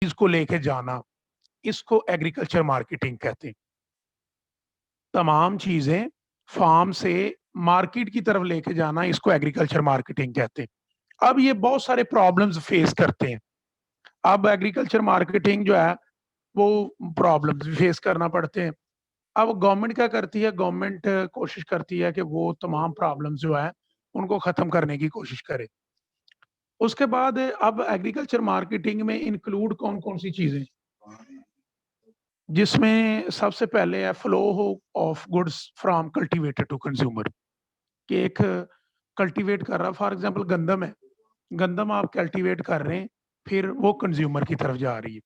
इसको लेके जाना, इसको एग्रीकल्चर मार्केटिंग कहते हैं। तमाम चीजें फार्म से मार्केट की तरफ लेके जाना, इसको एग्रीकल्चर मार्केटिंग कहते हैं। अब ये बहुत सारे प्रॉब्लम्स फेस करते हैं। अब एग्रीकल्चर मार्केटिंग जो है वो प्रॉब्लम्स फेस करना पड़ते हैं। अब गवर्नमेंट क्या करती है, गवर्नमेंट कोशिश करती है कि वो तमाम प्रॉब्लम्स जो है उनको खत्म करने की कोशिश करे। उसके बाद अब एग्रीकल्चर मार्केटिंग में इंक्लूड कौन कौन सी चीजें, जिसमें सबसे पहले है flow of goods from cultivator to consumer. कि एक कल्टीवेट कर रहा, फॉर एग्जांपल गंदम है, गंदम आप कल्टीवेट कर रहे हैं, फिर वो कंज्यूमर की तरफ जा रही है,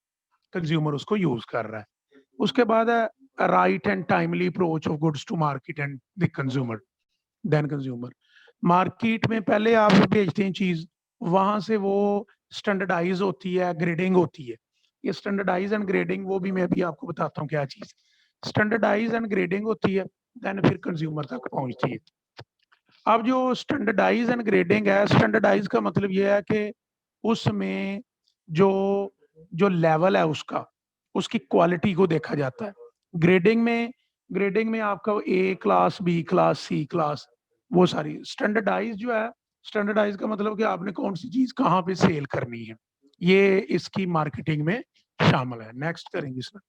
कंज्यूमर उसको यूज कर रहा है। उसके बाद है right and timely approach of goods to market and the consumer, then consumer. Market में पहले आप बेचते हैं चीज, वहां से वो स्टैंडर्डाइज होती है, ग्रेडिंग होती है। ये स्टैंडर्डाइज एंड ग्रेडिंग, वो भी मैं भी आपको बताता हूँ क्या चीज स्टैंडर्डाइज एंड ग्रेडिंग होती है, देन फिर कंज्यूमर तक पहुंचती है। अब जो स्टैंडर्डाइज एंड ग्रेडिंग है, स्टैंडर्डाइज का मतलब ये है कि उसमें जो जो लेवल है उसका, उसकी क्वालिटी को देखा जाता है। ग्रेडिंग में आपका ए क्लास, बी क्लास, सी क्लास, वो सारी। स्टैंडर्डाइज जो है, स्टैंडर्डाइज का मतलब कि आपने कौन सी चीज कहाँ पे सेल करनी है, ये इसकी मार्केटिंग में शामिल है। नेक्स्ट करेंगे सर।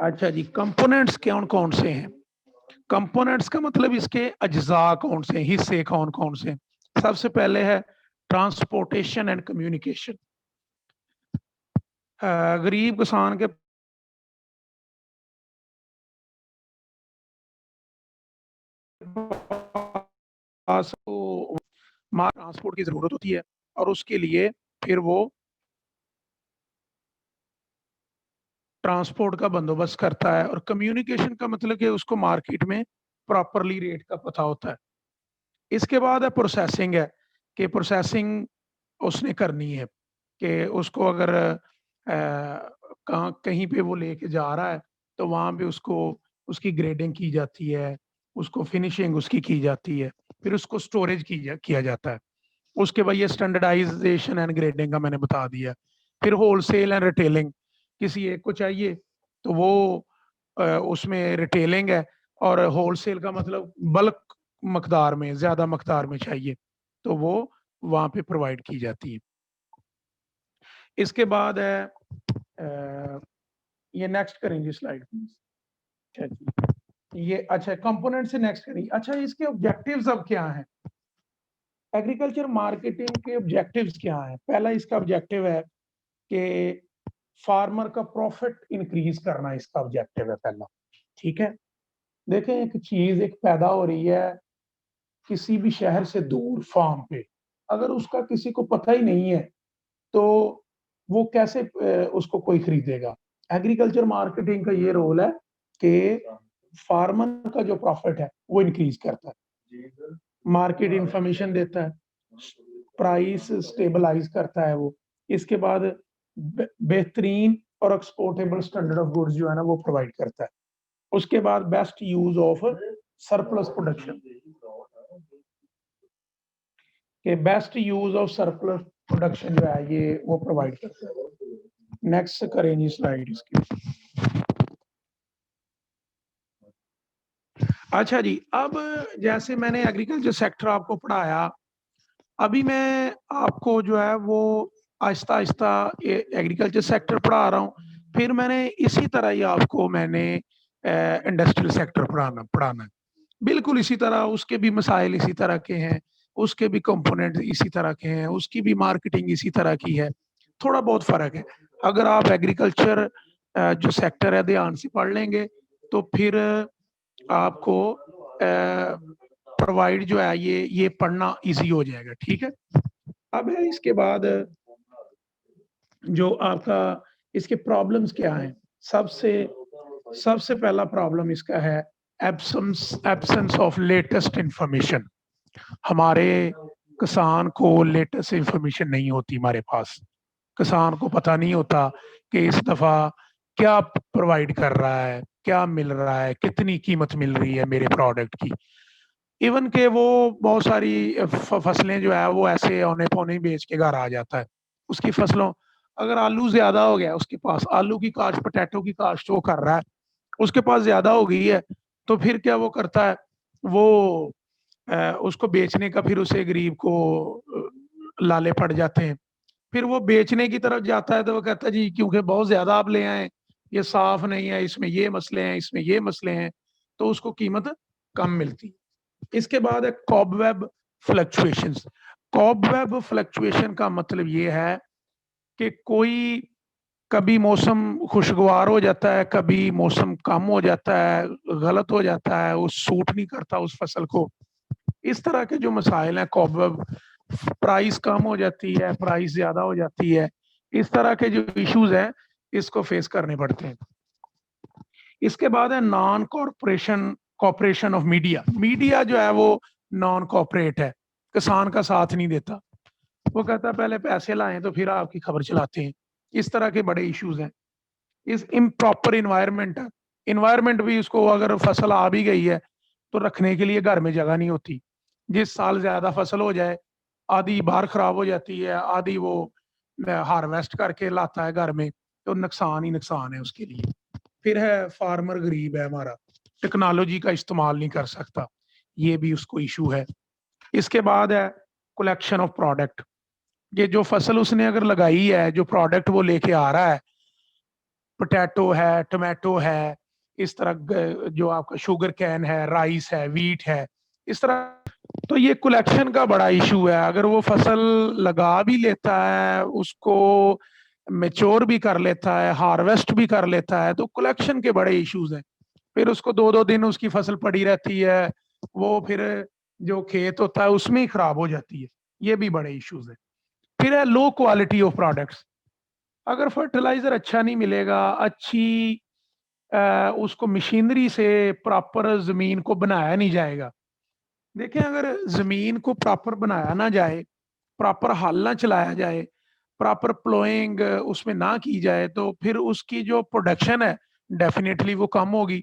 अच्छा जी, कंपोनेंट्स कौन कौन से हैं? कंपोनेंट्स का मतलब इसके अज्जा कौन से हैं, हिस्से कौन कौन से हैं? सबसे पहले है ट्रांसपोर्टेशन एंड कम्युनिकेशन। गरीब किसान के पास ट्रांसपोर्ट की जरूरत होती है, और उसके लिए फिर वो ट्रांसपोर्ट का बंदोबस्त करता है। और कम्युनिकेशन का मतलब कि उसको मार्केट में प्रॉपरली रेट का पता होता है। इसके बाद है प्रोसेसिंग, है कि प्रोसेसिंग उसने करनी है, कि उसको अगर कहीं पे वो लेके जा रहा है, तो वहां पे उसको उसकी ग्रेडिंग की जाती है, उसको फिनिशिंग उसकी की जाती है, फिर उसको स्टोरेज किया जाता है। उसके बाद ये स्टैंडर्डाइजेशन एंड ग्रेडिंग का मैंने बता दिया। फिर होलसेल एंड रिटेलिंग, किसी एक को चाहिए तो वो उसमें रिटेलिंग है, और होलसेल का मतलब बल्क मकदार में, ज्यादा मकदार में चाहिए तो वो वहां पे प्रोवाइड की जाती है। इसके बाद है ये नेक्स्ट करेंगे स्लाइड प्लीज। अच्छा जी, ये अच्छा कंपोनेंट से नेक्स्ट करेंगे। अच्छा, इसके ऑब्जेक्टिव्स अब क्या हैं? एग्रीकल्चर मार्केटिंग के ऑब्जेक्टिव्स क्या हैं? पहला इसका ऑब्जेक्टिव है कि फार्मर का प्रॉफिट इंक्रीज करना, इसका ऑब्जेक्टिव है पहला। ठीक है, देखें एक चीज एक पैदा हो रही है किसी भी शहर से दूर फार्म पे, अगर उसका किसी को पता ही नहीं है तो वो कैसे उसको कोई खरीदेगा? एग्रीकल्चर मार्केटिंग का ये रोल है कि फार्मर का जो प्रॉफिट है वो इंक्रीज करता है, मार्केट इंफॉर्मेशन देता है, प्राइस स्टेबलाइज करता है वो। इसके बाद बेहतरीन और एक्सपोर्टेबल स्टैंडर्ड ऑफ गुड्स जो है ना वो प्रोवाइड करता है। उसके बाद best use of surplus production, के best use of surplus production जो है ये वो प्रोवाइड करता है। नेक्स्ट करेंगे स्लाइड इसकी। अच्छा जी, अब जैसे मैंने एग्रीकल्चर सेक्टर आपको पढ़ाया, अभी मैं आपको जो है वो आहिस्ता आहिस्ता एग्रीकल्चर सेक्टर पढ़ा रहा हूँ, फिर मैंने इसी तरह ही आपको मैंने इंडस्ट्रियल सेक्टर पढ़ाना है। बिल्कुल इसी तरह, उसके भी मसाइल इसी तरह के हैं, उसके भी कंपोनेंट इसी तरह के हैं, उसकी भी मार्केटिंग इसी तरह की है। थोड़ा बहुत फर्क है। अगर आप एग्रीकल्चर जो सेक्टर है ध्यान से पढ़ लेंगे तो फिर आपको प्रोवाइड जो है ये पढ़ना इजी हो जाएगा। ठीक है, अब है इसके बाद जो आपका इसके प्रॉब्लम्स क्या हैं? सबसे सबसे पहला प्रॉब्लम इसका है एब्सेंस ऑफ लेटेस्ट इंफॉर्मेशन। हमारे किसान को लेटेस्ट इंफॉर्मेशन नहीं होती हमारे पास। किसान को पता नहीं होता कि इस दफा क्या प्रोवाइड कर रहा है, क्या मिल रहा है, कितनी कीमत मिल रही है मेरे प्रोडक्ट की। इवन के वो बहुत सारी फसलें जो है वो ऐसे औने पौने बेच के घर आ जाता है। उसकी फसलों, अगर आलू ज्यादा हो गया उसके पास, आलू की काश्त, पोटैटो की काश्त वो कर रहा है, उसके पास ज्यादा हो गई है, तो फिर क्या वो करता है, वो उसको बेचने का फिर उसे गरीब को लाले पड़ जाते हैं। फिर वो बेचने की तरफ जाता है तो वो कहता है जी क्योंकि बहुत ज्यादा आप ले आए, ये साफ नहीं है, इसमें ये मसले हैं, इसमें ये मसले हैं, तो उसको कीमत कम मिलती है। इसके बाद है कॉबवेब फ्लक्चुएशंस। कॉबवेब फ्लक्चुएशन का मतलब ये है कि कोई, कभी मौसम खुशगवार हो जाता है, कभी मौसम कम हो जाता है, गलत हो जाता है, वो सूट नहीं करता उस फसल को। इस तरह के जो मसाइल हैं, कॉबवेब, प्राइस कम हो जाती है, प्राइस ज्यादा हो जाती है, इस तरह के जो इश्यूज हैं इसको फेस करने पड़ते हैं। इसके बाद है non corporation cooperation of media. Media जो है वो नॉन कॉपरेट है, किसान का साथ नहीं देता, वो कहता है पहले पैसे लाएं तो फिर आपकी खबर चलाते हैं। इस तरह के बड़े इश्यूज हैं। इस इम्प्रॉपर इन्वायरमेंट है, इन्वायरमेंट भी, उसको अगर फसल आ भी गई है तो रखने के लिए घर में जगह नहीं होती। जिस साल ज्यादा फसल हो जाए, आधी बाहर खराब हो जाती है, आधी वो हार्वेस्ट करके लाता है घर में, तो नुकसान ही नुकसान है उसके लिए। फिर है फार्मर गरीब है हमारा, टेक्नोलॉजी का इस्तेमाल नहीं कर सकता, ये भी उसको इशू है। इसके बाद है कलेक्शन ऑफ प्रोडक्ट। ये जो फसल उसने अगर लगाई है, जो प्रोडक्ट वो लेके आ रहा है, पोटैटो है, टोमेटो है, इस तरह जो आपका शुगर कैन है, राइस है, वीट है, इस तरह, तो ये कलेक्शन का बड़ा इशू है। अगर वो फसल लगा भी लेता है, उसको मेच्योर भी कर लेता है, हार्वेस्ट भी कर लेता है, तो कलेक्शन के बड़े इश्यूज हैं। फिर उसको दो दो दिन उसकी फसल पड़ी रहती है, वो फिर जो खेत होता है उसमें ही खराब हो जाती है। ये भी बड़े इश्यूज है। फिर है लो क्वालिटी ऑफ प्रोडक्ट्स। अगर फर्टिलाइजर अच्छा नहीं मिलेगा, अच्छी उसको मशीनरी से प्रॉपर जमीन को बनाया नहीं जाएगा। देखें, अगर जमीन को प्रॉपर बनाया ना जाए, प्रॉपर हल ना चलाया जाए, प्रॉपर प्लोइंग उसमें ना की जाए, तो फिर उसकी जो प्रोडक्शन है डेफिनेटली वो कम होगी।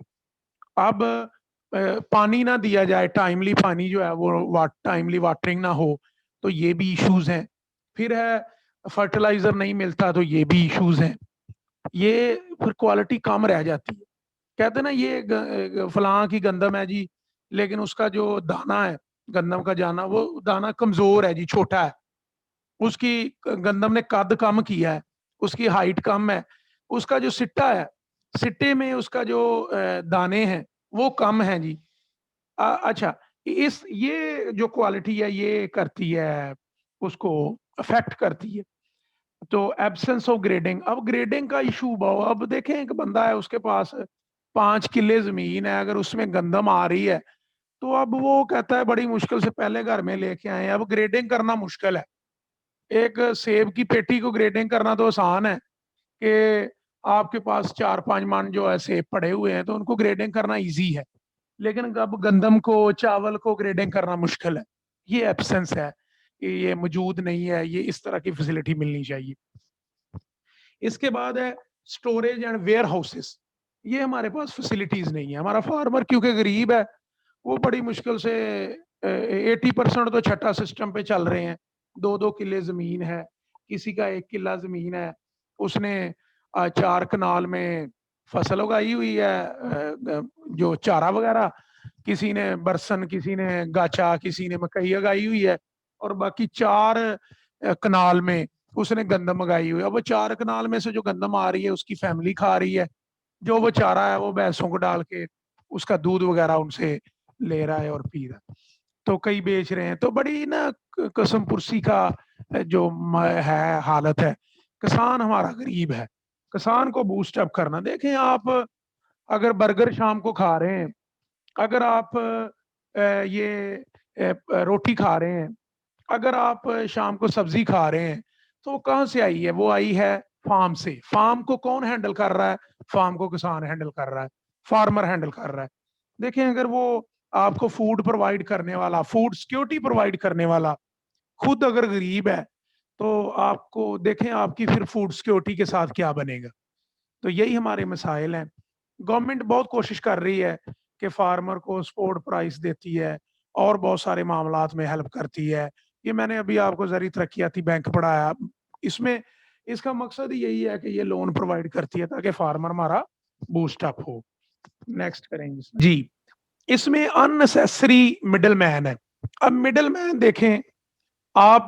अब पानी ना दिया जाए, टाइमली पानी जो है वो टाइमली वाटरिंग ना हो, तो ये भी इश्यूज हैं। फिर है फर्टिलाइजर नहीं मिलता, तो ये भी इश्यूज हैं। ये फिर क्वालिटी कम रह जाती है। कहते हैं ना ये फलां की गंदम है जी, लेकिन उसका जो दाना है, गंदम का जाना, वो दाना कमजोर है जी, छोटा है, उसकी गंदम ने कद कम किया है, उसकी हाइट कम है, उसका जो सिट्टा है, सिट्टे में उसका जो दाने हैं वो कम है जी। अच्छा, इस ये जो क्वालिटी है ये करती है, उसको अफेक्ट करती है। तो एब्सेंस ऑफ ग्रेडिंग, अब ग्रेडिंग का इशू बहुत। अब देखें, एक बंदा है उसके पास 5 किले जमीन है, अगर उसमें गंदम आ रही है, तो अब वो कहता है बड़ी मुश्किल से पहले घर में लेके आए, अब ग्रेडिंग करना मुश्किल है। एक सेब की पेटी को ग्रेडिंग करना तो आसान है कि आपके पास 4-5 मन जो है सेब पड़े हुए हैं, तो उनको ग्रेडिंग करना इजी है। लेकिन अब गंदम को, चावल को ग्रेडिंग करना मुश्किल है। ये एब्सेंस है, ये मौजूद नहीं है, ये इस तरह की फैसिलिटी मिलनी चाहिए। इसके बाद है स्टोरेज एंड वेयर हाउसेस। ये हमारे पास फैसिलिटीज नहीं है। हमारा फार्मर क्योंकि गरीब है, वो बड़ी मुश्किल से 80% तो छठा सिस्टम पे चल रहे हैं। 2-2 किले जमीन है, किसी का 1 किला जमीन है, उसने 4 कनाल में फसल उगाई हुई है, जो चारा वगैरह, किसी ने बरसन, किसी ने गाचा, किसी ने मकई उगाई हुई है, और बाकी 4 कनाल में उसने गंदम उगाई हुई है। अब वो 4 कनाल में से जो गंदम आ रही है उसकी फैमिली खा रही है, जो वो चारा है वो भैंसों को डाल के उसका दूध वगैरह उनसे ले रहा है और पी रहा है, तो कई बेच रहे हैं। तो बड़ी ना कसम पुरसी का जो है हालत है। किसान हमारा गरीब है, किसान को बूस्ट अप करना। देखें आप, अगर बर्गर शाम को खा रहे हैं, अगर आप ये रोटी खा रहे हैं, अगर आप शाम को सब्जी खा रहे हैं, तो वो कहाँ से आई है? वो आई है फार्म से। फार्म को कौन हैंडल कर रहा है? फार्म को किसान हैंडल कर रहा है, फार्मर हैंडल कर रहा है। देखें, अगर वो आपको फूड प्रोवाइड करने वाला, फूड सिक्योरिटी प्रोवाइड करने वाला खुद अगर गरीब है, तो आपको देखें आपकी फिर फूड सिक्योरिटी के साथ क्या बनेगा। तो यही हमारे मसाइल हैं। गवर्नमेंट बहुत कोशिश कर रही है कि फार्मर को सपोर्ट प्राइस देती है, और बहुत सारे मामलात में हेल्प करती है। ये मैंने अभी आपको ज़री तरक्याती बैंक पढ़ाया। इसमें इसका मकसद ही यही है कि ये लोन प्रोवाइड करती है ताकि फार्मर हमारा बूस्ट अप हो। नेक्स्ट करेंगे जी। इसमें अननेसेसरी मिडलमैन है। अब मिडलमैन देखें, आप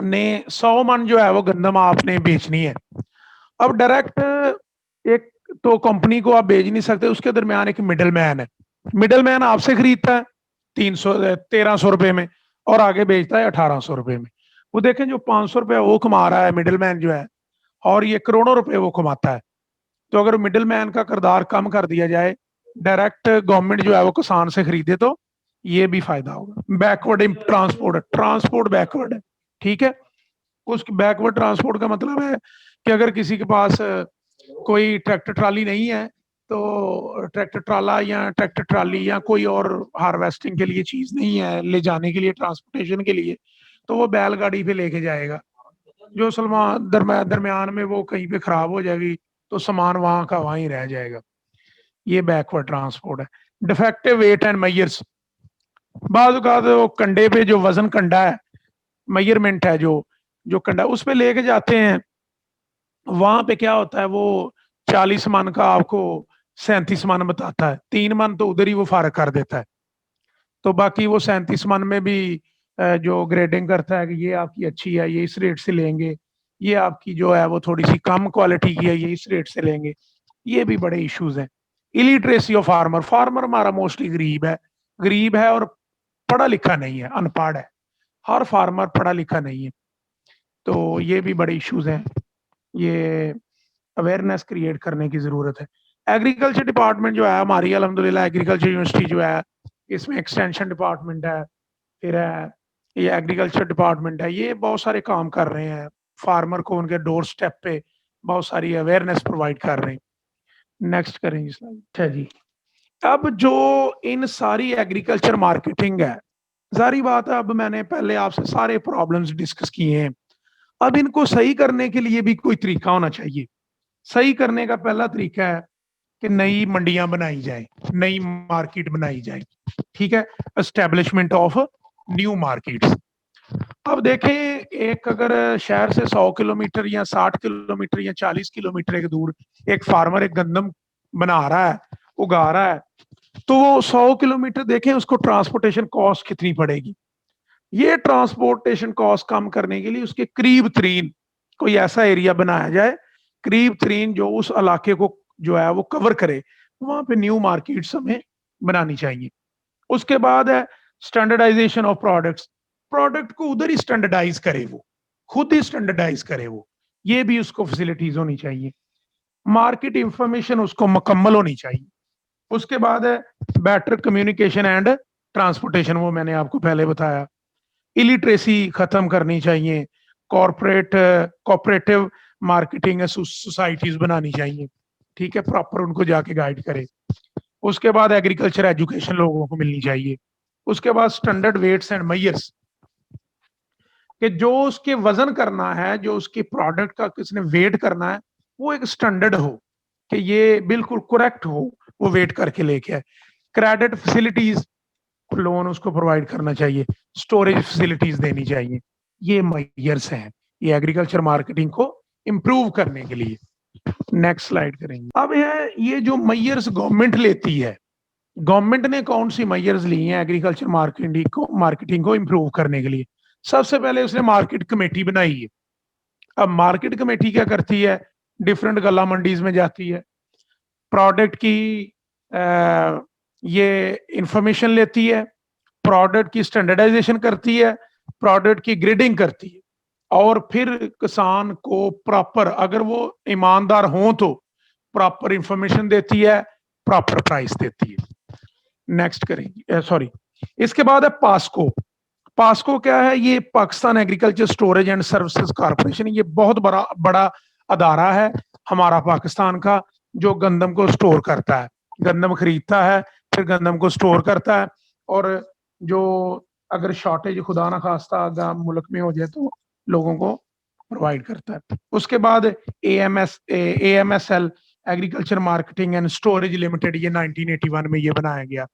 ने 100 मन जो है वो गंदम आपने बेचनी है। अब डायरेक्ट एक तो कंपनी को आप बेच नहीं सकते, उसके दरमियान एक मिडलमैन है। मिडलमैन आपसे खरीदता है 1300 रुपए में और आगे बेचता है 1800 रुपए में। वो देखें जो 500 रुपए वो कमा रहा है मिडलमैन जो है, और ये करोड़ों रुपए वो कमाता है। तो अगर मिडलमैन का किरदार कम कर दिया जाए, डायरेक्ट गवर्नमेंट जो है वो किसान से खरीदे, तो ये भी फायदा होगा। बैकवर्ड ट्रांसपोर्ट बैकवर्ड है, ठीक है। उस बैकवर्ड ट्रांसपोर्ट का मतलब है कि अगर किसी के पास कोई ट्रैक्टर ट्राली नहीं है, तो ट्रैक्टर ट्राला या ट्रैक्टर ट्राली या कोई और हार्वेस्टिंग के लिए चीज नहीं है ले जाने के लिए, ट्रांसपोर्टेशन के लिए, तो वो बैलगाड़ी पे लेके जाएगा। जो सलमान दरमियान में वो कहीं पे खराब हो जाएगी तो सामान वहां का वहीं रह जाएगा। ये बैकवर्ड ट्रांसपोर्ट है। डिफेक्टिव वेट एंड मेजर्स, बाद वो कंडे पे जो वजन कंडा है, मेजरमेंट है, जो जो कंडा उस पे लेके जाते हैं, वहां पे क्या होता है, वो 40 मन का आपको 37 मन बताता है। 3 मन तो उधर ही वो फारक कर देता है। तो बाकी वो 37 मन में भी जो ग्रेडिंग करता है कि ये आपकी अच्छी है, ये इस रेट से लेंगे, ये आपकी जो है वो थोड़ी सी कम क्वालिटी की है, ये इस रेट से लेंगे। ये भी बड़े इश्यूज हैं। इलिटरेसी ऑफ फार्मर, फार्मर हमारा मोस्टली गरीब है और पढ़ा लिखा नहीं है, अनपढ़ है। हर फार्मर पढ़ा लिखा नहीं है, तो ये भी बड़े इश्यूज हैं। ये अवेयरनेस क्रिएट करने की जरूरत है। एग्रीकल्चर डिपार्टमेंट जो है हमारी, अल्हम्दुलिल्लाह एग्रीकल्चर यूनिवर्सिटी जो है, इसमें एक्सटेंशन डिपार्टमेंट है, फिर है ये एग्रीकल्चर डिपार्टमेंट है, ये बहुत सारे काम कर रहे हैं। फार्मर को उनके डोर स्टेप पे बहुत सारी अवेयरनेस प्रोवाइड कर रहे हैं। नेक्स्ट करेंगे स्लाइड। अच्छा जी। अब जो इन सारी एग्रीकल्चर मार्केटिंग है, सारी बात है, अब मैंने पहले आपसे सारे प्रॉब्लम्स डिस्कस किए हैं। अब इनको सही करने के लिए भी कोई तरीका होना चाहिए। सही करने का पहला तरीका है कि नई मंडियां बनाई जाए, नई मार्केट बनाई जाए, ठीक है। Establishment of new markets. अब देखें, एक अगर शहर से 100 किलोमीटर या 60 किलोमीटर या 40 किलोमीटर के दूर एक फार्मर एक गंदम बना रहा है, उगा रहा है, तो वो 100 किलोमीटर देखें उसको ट्रांसपोर्टेशन कॉस्ट कितनी पड़ेगी। ये ट्रांसपोर्टेशन कॉस्ट कम करने के लिए उसके करीब तरीन कोई ऐसा एरिया बनाया जाए, करीब तरीन जो उस इलाके को जो है वो कवर करे, वहां पे न्यू मार्केट्स हमें बनानी चाहिए। उसके बाद है स्टैंडर्डाइजेशन ऑफ प्रोडक्ट्स। प्रोडक्ट को उधर ही स्टैंडर्डाइज करे, वो खुद ही स्टैंडर्डाइज करे, वो ये भी उसको फैसिलिटीज होनी चाहिए। मार्केट इंफॉर्मेशन उसको मुकम्मल होनी चाहिए। उसके बाद है बेटर कम्युनिकेशन एंड ट्रांसपोर्टेशन, वो मैंने आपको पहले बताया। इलिटरेसी खत्म करनी चाहिए। कोऑपरेटिव मार्केटिंग सोसाइटीज बनानी चाहिए, ठीक है, प्रॉपर उनको जाके गाइड करे। उसके बाद एग्रीकल्चर एजुकेशन लोगों को मिलनी चाहिए। उसके बाद स्टैंडर्ड वेट्स एंड मेजर्स, कि जो उसके वजन करना है, जो उसके प्रोडक्ट का किसने वेट करना है, वो एक स्टैंडर्ड हो कि ये बिल्कुल करेक्ट हो, वो वेट करके लेके आए। क्रेडिट फैसिलिटीज, लोन उसको प्रोवाइड करना चाहिए। स्टोरेज फैसिलिटीज देनी चाहिए। ये मेजर्स हैं ये एग्रीकल्चर मार्केटिंग को इम्प्रूव करने के लिए। नेक्स्ट स्लाइड करेंगे। अब है ये जो मेजर्स गवर्नमेंट लेती है, गवर्नमेंट ने कौन सी मेजर्स ली हैं एग्रीकल्चर मार्केटिंग को इम्प्रूव करने के लिए। सबसे पहले उसने मार्केट कमेटी बनाई है। अब मार्केट कमेटी क्या करती है, डिफरेंट गला मंडीज में जाती है, प्रोडक्ट की ये इंफॉर्मेशन लेती है, प्रोडक्ट की स्टैंडर्डाइजेशन करती है, प्रोडक्ट की ग्रेडिंग करती है, और फिर किसान को प्रॉपर, अगर वो ईमानदार हों तो प्रॉपर इंफॉर्मेशन देती है, प्रॉपर प्राइस देती है। नेक्स्ट करेंगे, सॉरी। इसके बाद है पास्को। पास्को क्या है, ये Pakistan agriculture storage and services corporation. ये बहुत बड़ा अदारा है हमारा पाकिस्तान का, जो गंदम को स्टोर करता है, गंदम खरीदता है, फिर गंदम को स्टोर करता है, और जो अगर शॉर्टेज खुदा ना खास्ता मुल्क में हो जाए तो लोगों को प्रोवाइड करता है। उसके बाद AMSL agriculture marketing and storage limited, ये 1981 में ये बनाया गया,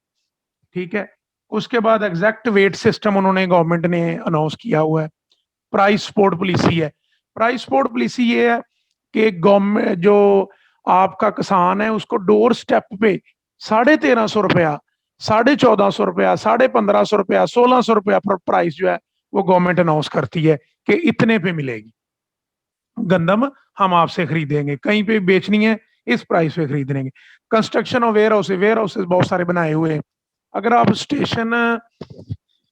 ठीक है। उसके बाद एग्जैक्ट वेट सिस्टम उन्होंने गवर्नमेंट ने अनाउंस किया हुआ है। प्राइस सपोर्ट पॉलिसी है। प्राइस सपोर्ट पॉलिसी ये है कि गवर्नमेंट जो आपका किसान है उसको डोर स्टेप पे 1350 रुपया, 1450 रुपया, 1550 रुपया, 1600 रुपया पर प्राइस जो है वो गवर्नमेंट अनाउंस करती है कि इतने पे मिलेगी गंदम, हम आपसे खरीदेंगे, कहीं पे बेचनी है इस प्राइस पे खरीद लेंगे। कंस्ट्रक्शन ऑफ वेयर हाउसेज बहुत सारे बनाए हुए हैं। अगर आप स्टेशन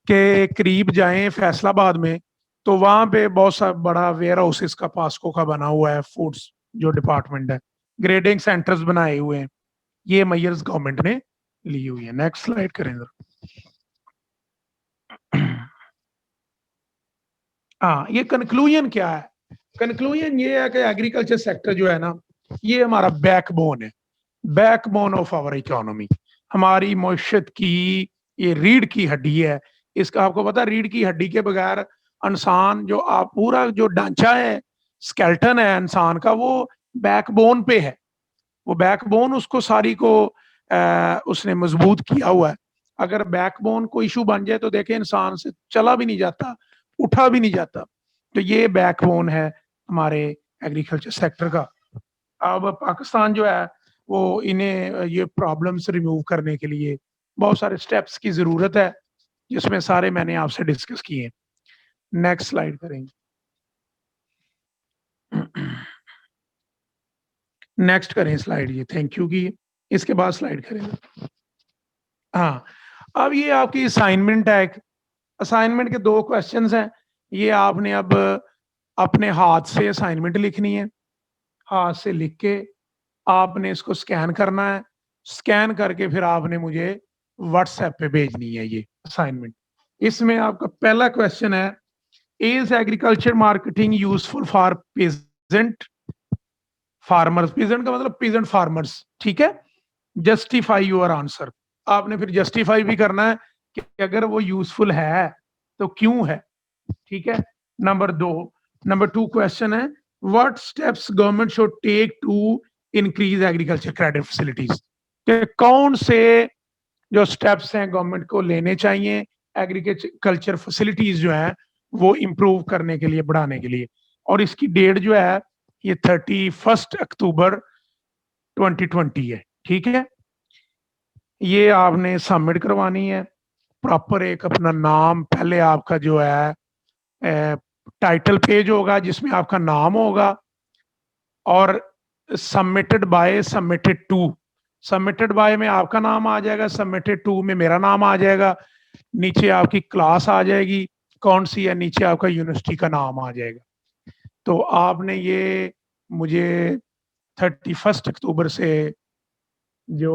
के करीब जाएं फैसलाबाद में, तो वहां पे बहुत सा बड़ा वेयर हाउसेस का पास्को का बना हुआ है, फूड्स जो डिपार्टमेंट है, ग्रेडिंग सेंटर्स बनाए हुए हैं। ये मेजर्स गवर्नमेंट ने ली हुई है। नेक्स्ट स्लाइड करें जरा। हाँ, ये कंक्लूजन क्या है? कंक्लूजन ये है कि एग्रीकल्चर सेक्टर जो है ना, ये हमारा बैकबोन है, बैकबोन ऑफ आवर इकोनॉमी, हमारी मईशत की ये रीढ़ की हड्डी है। इसका आपको पता है, रीढ़ की हड्डी के बगैर इंसान जो आप पूरा जो ढांचा है, स्केल्टन है इंसान का, वो बैकबोन पे है। वो बैकबोन उसको सारी को उसने मजबूत किया हुआ है। अगर बैकबोन को इशू बन जाए तो देखें इंसान से चला भी नहीं जाता, उठा भी नहीं जाता। तो ये बैकबोन है हमारे एग्रीकल्चर सेक्टर का। अब पाकिस्तान जो है वो इन्हें ये प्रॉब्लम्स रिमूव करने के लिए बहुत सारे स्टेप्स की जरूरत है, जिसमें सारे मैंने आपसे डिस्कस किए। नेक्स्ट स्लाइड करेंगे। नेक्स्ट करें स्लाइड, ये थैंक यू की। इसके बाद स्लाइड करेंगे। हाँ, अब ये आपकी असाइनमेंट है। असाइनमेंट के 2 क्वेश्चंस हैं। ये आपने अब अपने हाथ से असाइनमेंट लिखनी है। हाथ से लिख के आपने इसको स्कैन करना है। स्कैन करके फिर आपने मुझे व्हाट्सएप पे भेजनी है ये असाइनमेंट। इसमें आपका पहला क्वेश्चन है, is agriculture marketing useful for peasant farmers? Peasant का मतलब पीजेंट फार्मर्स, ठीक है। Justify your answer. आपने फिर जस्टिफाई भी करना है कि अगर वो यूजफुल है तो क्यों है, ठीक है। नंबर 2 क्वेश्चन है, what steps government should take to increase agriculture credit facilities? कि कौन से जो स्टेप्स हैं गवर्नमेंट को लेने चाहिए एग्रीकल्चर फैसिलिटीज जो है वो इंप्रूव करने के लिए, बढ़ाने के लिए। और इसकी डेट जो है ये 31 अक्टूबर 2020 है, ठीक है। ये आपने सबमिट करवानी है। प्रॉपर एक अपना नाम, पहले आपका जो है टाइटल पेज होगा जिसमें आपका नाम होगा, और submitted by, submitted to. Submitted by में आपका नाम आ जाएगा, सबमिटेड टू में मेरा नाम आ जाएगा। नीचे आपकी क्लास आ जाएगी कौन सी है, नीचे आपका यूनिवर्सिटी का नाम आ जाएगा। तो आपने ये मुझे 31 अक्टूबर से जो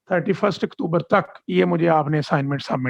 31 अक्टूबर तक ये मुझे आपने असाइनमेंट सबमिट